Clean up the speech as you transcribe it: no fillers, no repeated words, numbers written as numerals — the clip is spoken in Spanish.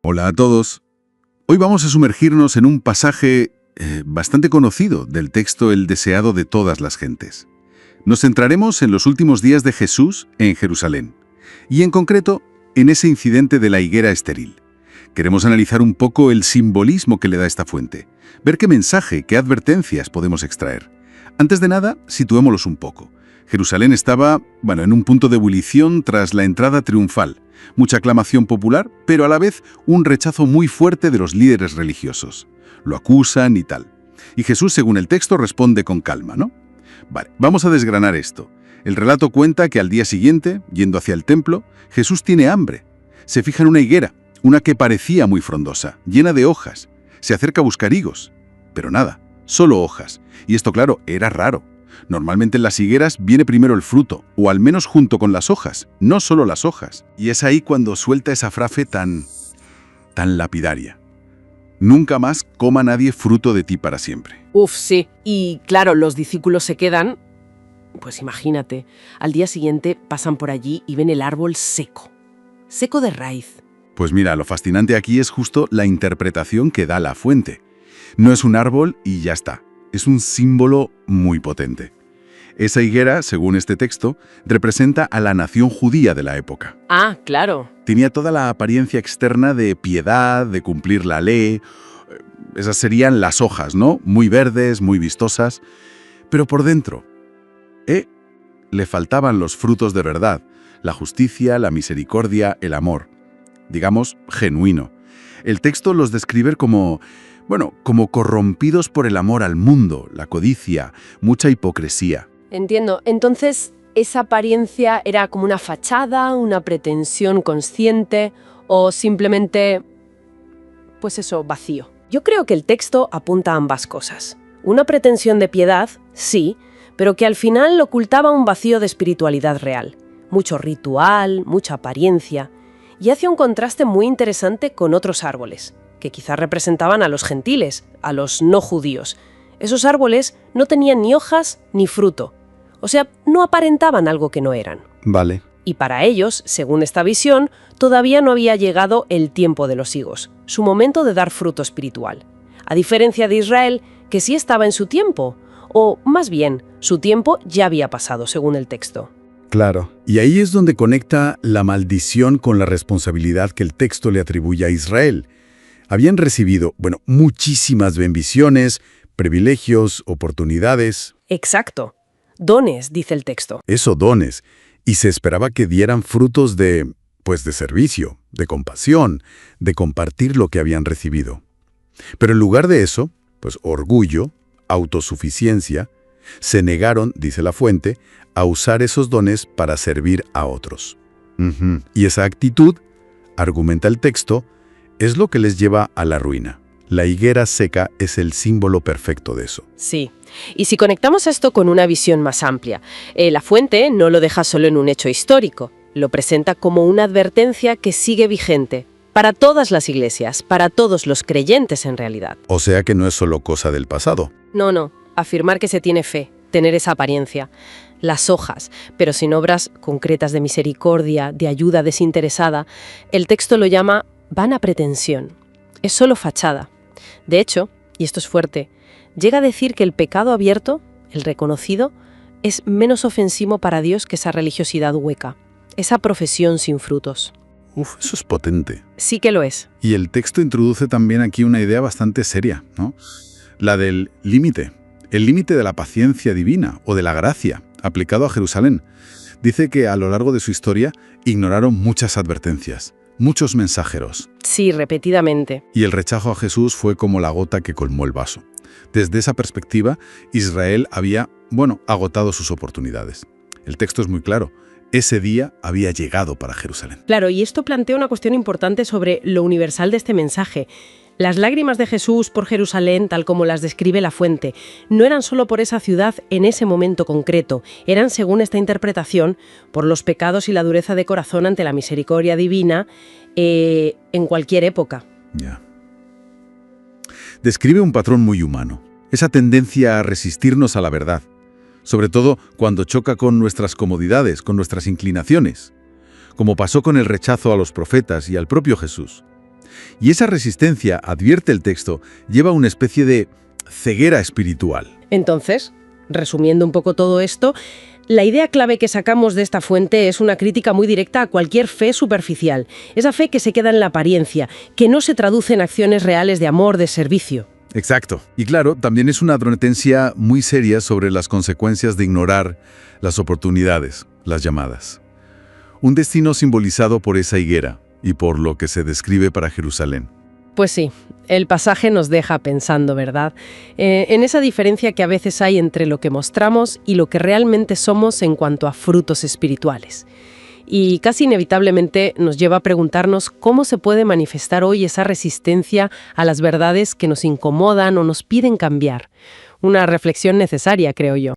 Hola a todos. Hoy vamos a sumergirnos en un pasaje bastante conocido del texto El deseado de todas las gentes. Nos centraremos en los últimos días de Jesús en Jerusalén, y en concreto en ese incidente de la higuera estéril. Queremos analizar un poco el simbolismo que le da esta fuente, ver qué mensaje, qué advertencias podemos extraer. Antes de nada, situémoslos un poco. Jerusalén estaba, en un punto de ebullición tras la entrada triunfal. Mucha aclamación popular, pero a la vez un rechazo muy fuerte de los líderes religiosos. Lo acusan y tal. Y Jesús, según el texto, responde con calma, ¿no? Vale, vamos a desgranar esto. El relato cuenta que al día siguiente, yendo hacia el templo, Jesús tiene hambre. Se fija en una higuera, una que parecía muy frondosa, llena de hojas. Se acerca a buscar higos, pero nada, solo hojas. Y esto, claro, era raro. Normalmente en las higueras viene primero el fruto, o al menos junto con las hojas, no solo las hojas. Y es ahí cuando suelta esa frase tan lapidaria. Nunca más coma nadie fruto de ti para siempre. Uf, sí. Y claro, los discípulos se quedan, pues imagínate, al día siguiente pasan por allí y ven el árbol seco de raíz. Pues mira, lo fascinante aquí es justo la interpretación que da la fuente. No es un árbol y ya está. Es un símbolo muy potente. Esa higuera, según este texto, representa a la nación judía de la época. Ah, claro. Tenía toda la apariencia externa de piedad, de cumplir la ley. Esas serían las hojas, ¿no? Muy verdes, muy vistosas. Pero por dentro, le faltaban los frutos de verdad, la justicia, la misericordia, el amor. Digamos, genuino. El texto los describe como corrompidos por el amor al mundo, la codicia, mucha hipocresía. Entiendo. Entonces, ¿esa apariencia era como una fachada, una pretensión consciente o simplemente, vacío? Yo creo que el texto apunta a ambas cosas. Una pretensión de piedad, sí, pero que al final ocultaba un vacío de espiritualidad real. Mucho ritual, mucha apariencia, y hace un contraste muy interesante con otros árboles, que quizás representaban a los gentiles, a los no judíos. Esos árboles no tenían ni hojas ni fruto. O sea, no aparentaban algo que no eran. Vale. Y para ellos, según esta visión, todavía no había llegado el tiempo de los higos, su momento de dar fruto espiritual. A diferencia de Israel, que sí estaba en su tiempo, o más bien, su tiempo ya había pasado, según el texto. Claro, y ahí es donde conecta la maldición con la responsabilidad que el texto le atribuye a Israel. Habían recibido, muchísimas bendiciones, privilegios, oportunidades. Exacto. Dones, dice el texto. Eso, dones. Y se esperaba que dieran frutos de servicio, de compasión, de compartir lo que habían recibido. Pero en lugar de eso, orgullo, autosuficiencia, se negaron, dice la fuente, a usar esos dones para servir a otros. Y esa actitud, argumenta el texto, es lo que les lleva a la ruina. La higuera seca es el símbolo perfecto de eso. Sí. Y si conectamos esto con una visión más amplia, la fuente no lo deja solo en un hecho histórico, lo presenta como una advertencia que sigue vigente para todas las iglesias, para todos los creyentes en realidad. O sea que no es solo cosa del pasado. No. Afirmar que se tiene fe, tener esa apariencia, las hojas, pero sin obras concretas de misericordia, de ayuda desinteresada, el texto lo llama vana pretensión. Es solo fachada. De hecho, y esto es fuerte, llega a decir que el pecado abierto, el reconocido, es menos ofensivo para Dios que esa religiosidad hueca, esa profesión sin frutos. Eso es potente. Sí que lo es. Y el texto introduce también aquí una idea bastante seria, ¿no? La del límite. El límite de la paciencia divina o de la gracia aplicado a Jerusalén. Dice que a lo largo de su historia ignoraron muchas advertencias, muchos mensajeros. Sí, repetidamente. Y el rechazo a Jesús fue como la gota que colmó el vaso. Desde esa perspectiva, Israel había, agotado sus oportunidades. El texto es muy claro. Ese día había llegado para Jerusalén. Claro, y esto plantea una cuestión importante sobre lo universal de este mensaje. Las lágrimas de Jesús por Jerusalén, tal como las describe la fuente, no eran solo por esa ciudad en ese momento concreto, eran, según esta interpretación, por los pecados y la dureza de corazón ante la misericordia divina en cualquier época. Ya. Describe un patrón muy humano, esa tendencia a resistirnos a la verdad, sobre todo cuando choca con nuestras comodidades, con nuestras inclinaciones, como pasó con el rechazo a los profetas y al propio Jesús. Y esa resistencia, advierte el texto, lleva a una especie de ceguera espiritual. Entonces, resumiendo un poco todo esto, la idea clave que sacamos de esta fuente es una crítica muy directa a cualquier fe superficial, esa fe que se queda en la apariencia, que no se traduce en acciones reales de amor, de servicio. Exacto. Y claro, también es una advertencia muy seria sobre las consecuencias de ignorar las oportunidades, las llamadas. Un destino simbolizado por esa higuera y por lo que se describe para Jerusalén. Pues sí, el pasaje nos deja pensando, ¿verdad? En esa diferencia que a veces hay entre lo que mostramos y lo que realmente somos en cuanto a frutos espirituales. Y casi inevitablemente nos lleva a preguntarnos cómo se puede manifestar hoy esa resistencia a las verdades que nos incomodan o nos piden cambiar. Una reflexión necesaria, creo yo.